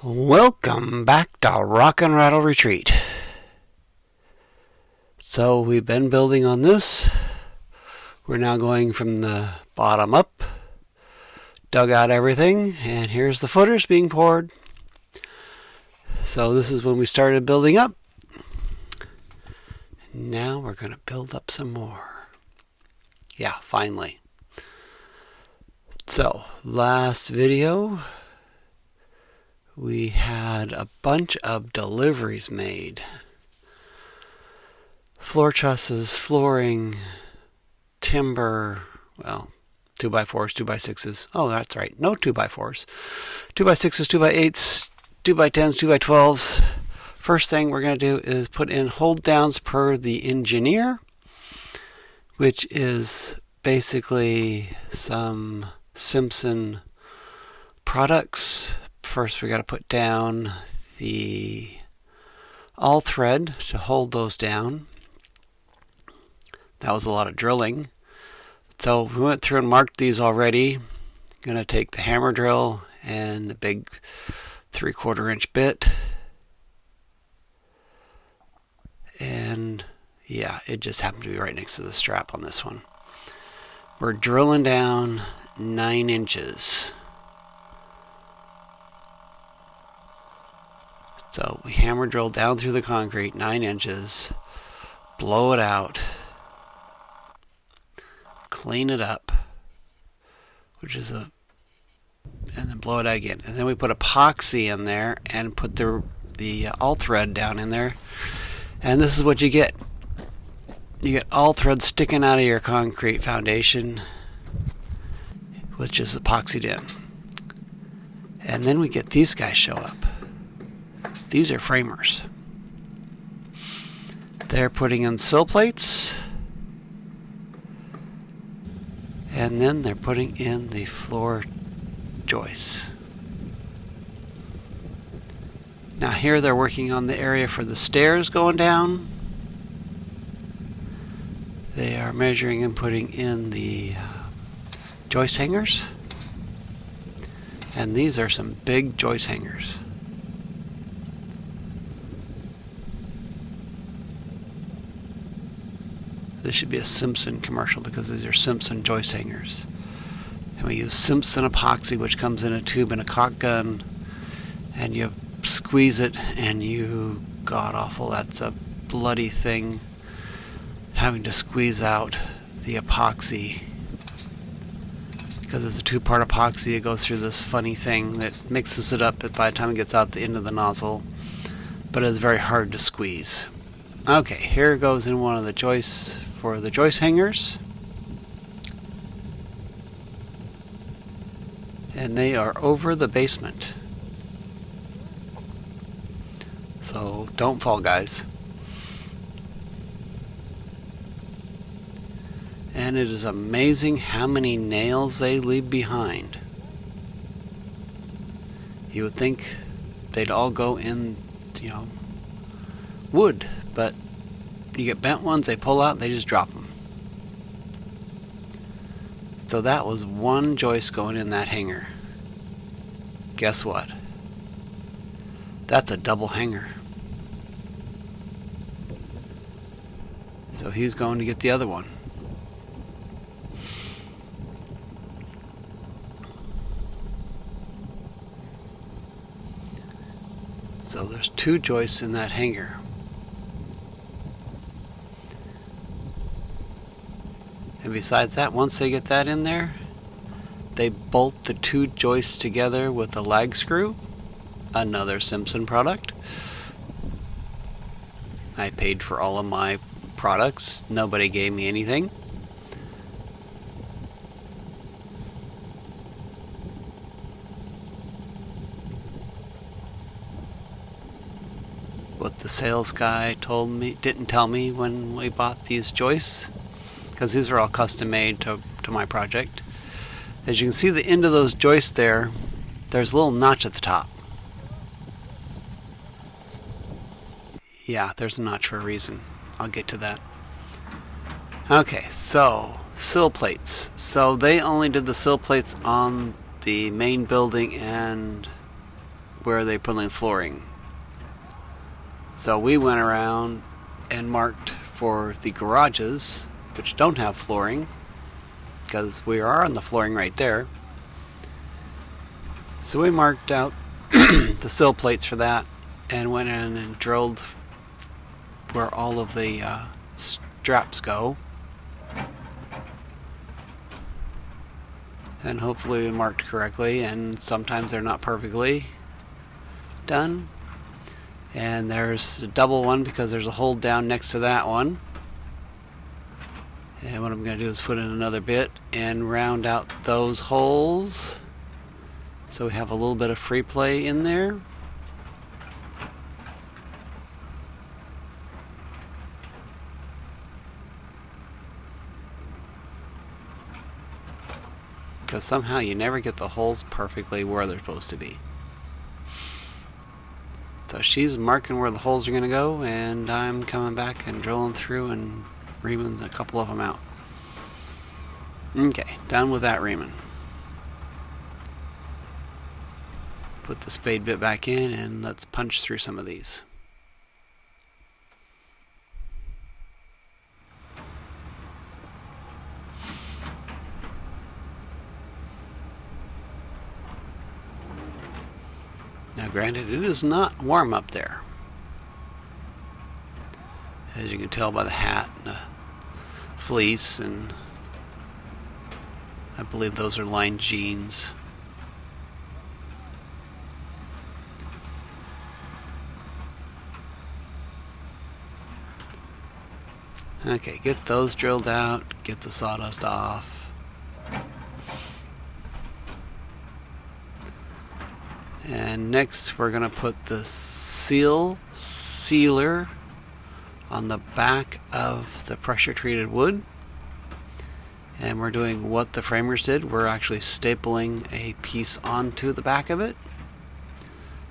Welcome back to Rock and Rattle Retreat. So we've been building on this. We're now going from the bottom up. Dug out everything, and here's the footers being poured. So this is when we started building up. Now we're going to build up some more. Yeah, finally. So last video we had a bunch of deliveries made. Floor trusses, flooring, timber, well, 2x4s, 2x6s. Oh, that's right, no 2x4s. 2x6s, 2x8s, 2x10s, 2x12s. First thing we're going to do is put in hold downs per the engineer, which is basically some Simpson products. First we got to put down the all thread to hold those down. That was a lot of drilling. So we went through and marked these already. Going to take the hammer drill and the big 3/4 inch bit. And yeah, it just happened to be right next to the strap on this one. We're drilling down 9 inches. So we hammer drill down through the concrete 9 inches, blow it out, clean it up, and then blow it out again. And then we put epoxy in there and put the all thread down in there. And this is what you get. You get all thread sticking out of your concrete foundation, which is epoxied in. And then we get these guys show up. These are framers. They're putting in sill plates, and then they're putting in the floor joists. Now here they're working on the area for the stairs going down. They are measuring and putting in the joist hangers, and these are some big joist hangers. This should be a Simpson commercial because these are Simpson joist hangers. And we use Simpson epoxy, which comes in a tube and a caulk gun, and you squeeze it and you, god awful, that's a bloody thing, having to squeeze out the epoxy. Because it's a 2-part epoxy, it goes through this funny thing that mixes it up by the time it gets out the end of the nozzle, but it's very hard to squeeze. Okay, here goes in one of the joists for the joist hangers, and they are over the basement, so don't fall, guys. And it is amazing how many nails they leave behind. You would think they'd all go in, wood, but you get bent ones, they pull out, they just drop them. So that was one joist going in that hanger. Guess what? That's a double hanger. So he's going to get the other one. So there's 2 joists in that hanger. And besides that, once they get that in there, they bolt the 2 joists together with a lag screw, another Simpson product. I paid for all of my products. Nobody gave me anything. What the sales guy didn't tell me when we bought these joists, because these are all custom made to my project. As you can see, the end of those joists there's a little notch at the top. Yeah, there's a notch for a reason. I'll get to that. Okay, so sill plates. So they only did the sill plates on the main building and where they put in flooring. So we went around and marked for the garages, which don't have flooring, because we are on the flooring right there. So we marked out the sill plates for that and went in and drilled where all of the straps go. And hopefully we marked correctly, and sometimes they're not perfectly done. And there's a double one because there's a hole down next to that one. And what I'm going to do is put in another bit and round out those holes so we have a little bit of free play in there. Because somehow you never get the holes perfectly where they're supposed to be. So she's marking where the holes are going to go, and I'm coming back and drilling through and reaming a couple of them out. Okay, done with that reaming. Put the spade bit back in and let's punch through some of these. Now granted, it is not warm up there, as you can tell by the hat and the fleece, and I believe those are lined jeans. Okay, get those drilled out, get the sawdust off. And next we're going to put the sealer on the back of the pressure treated wood. And we're doing what the framers did. We're actually stapling a piece onto the back of it.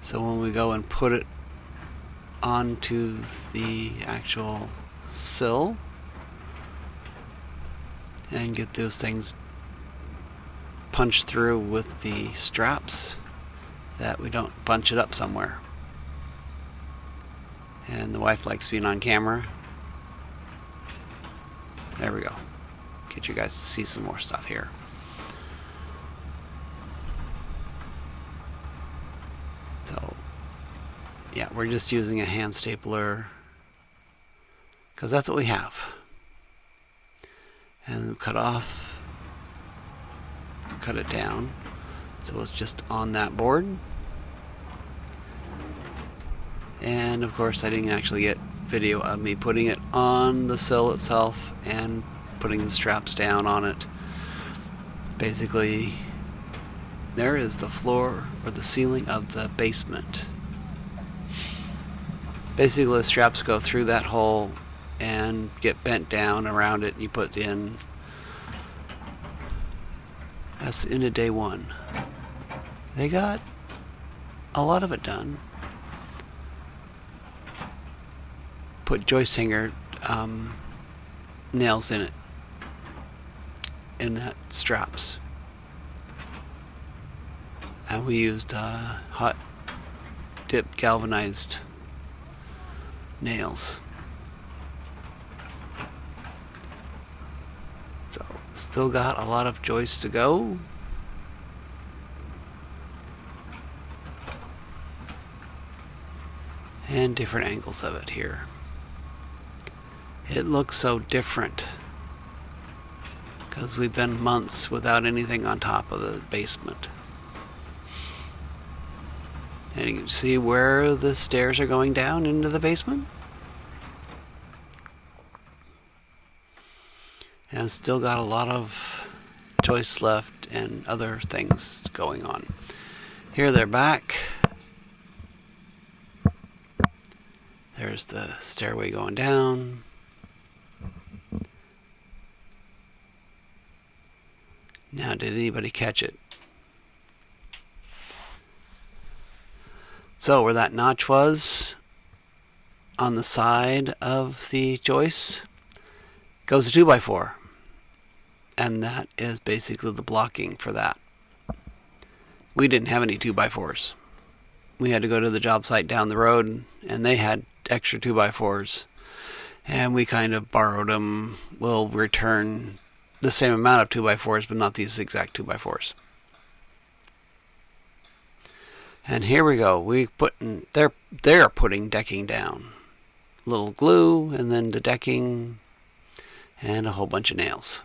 So when we go and put it onto the actual sill and get those things punched through with the straps, that we don't bunch it up somewhere. And the wife likes being on camera. There we go. Get you guys to see some more stuff here. So yeah, we're just using a hand stapler because that's what we have. And cut off, or cut it down, so it's just on that board. And of course I didn't actually get video of me putting it on the sill itself and putting the straps down on it. Basically, there is the floor or the ceiling of the basement. Basically the straps go through that hole and get bent down around it, and you put in. That's in a day one. They got a lot of it done. Put joist hanger nails in it, in that straps, and we used hot dip galvanized nails. So still got a lot of joists to go. And different angles of it here. It looks so different because we've been months without anything on top of the basement. And you can see where the stairs are going down into the basement. And still got a lot of joists left and other things going on. Here they're back. There's the stairway going down. Now, did anybody catch it? So, where that notch was on the side of the joist goes a 2x4. And that is basically the blocking for that. We didn't have any 2x4s. we had to go to the job site down the road, and they had extra 2x4s, and we kind of borrowed them. We'll return the same amount of 2x4s, but not these exact 2x4s. And here we go. They're putting decking down. A little glue, and then the decking, and a whole bunch of nails.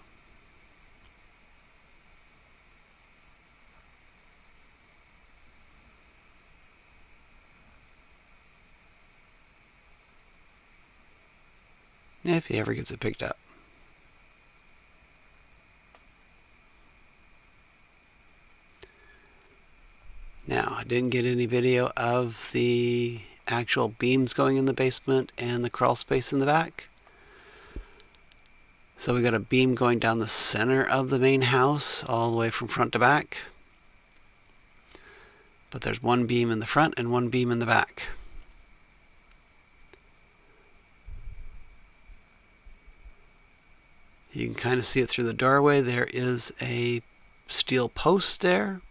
If he ever gets it picked up. Now, I didn't get any video of the actual beams going in the basement and the crawl space in the back. So we got a beam going down the center of the main house, all the way from front to back. But there's one beam in the front and one beam in the back. You can kind of see it through the doorway. There is a steel post there.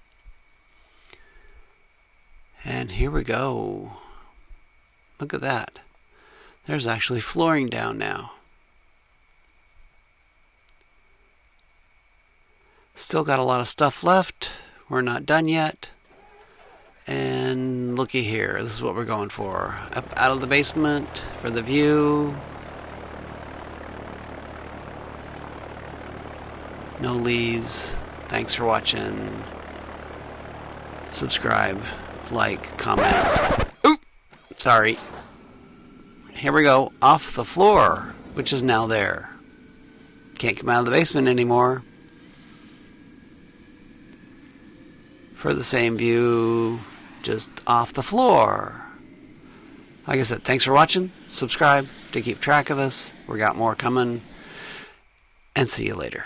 And here we go. Look at that. There's actually flooring down now. Still got a lot of stuff left. We're not done yet. And looky here. This is what we're going for. Up out of the basement for the view. No leaves. Thanks for watching. Subscribe, like, comment. Oop! Sorry. Here we go. Off the floor, which is now there. Can't come out of the basement anymore. For the same view, just off the floor. Like I said, thanks for watching. Subscribe to keep track of us. We got more coming. And see you later.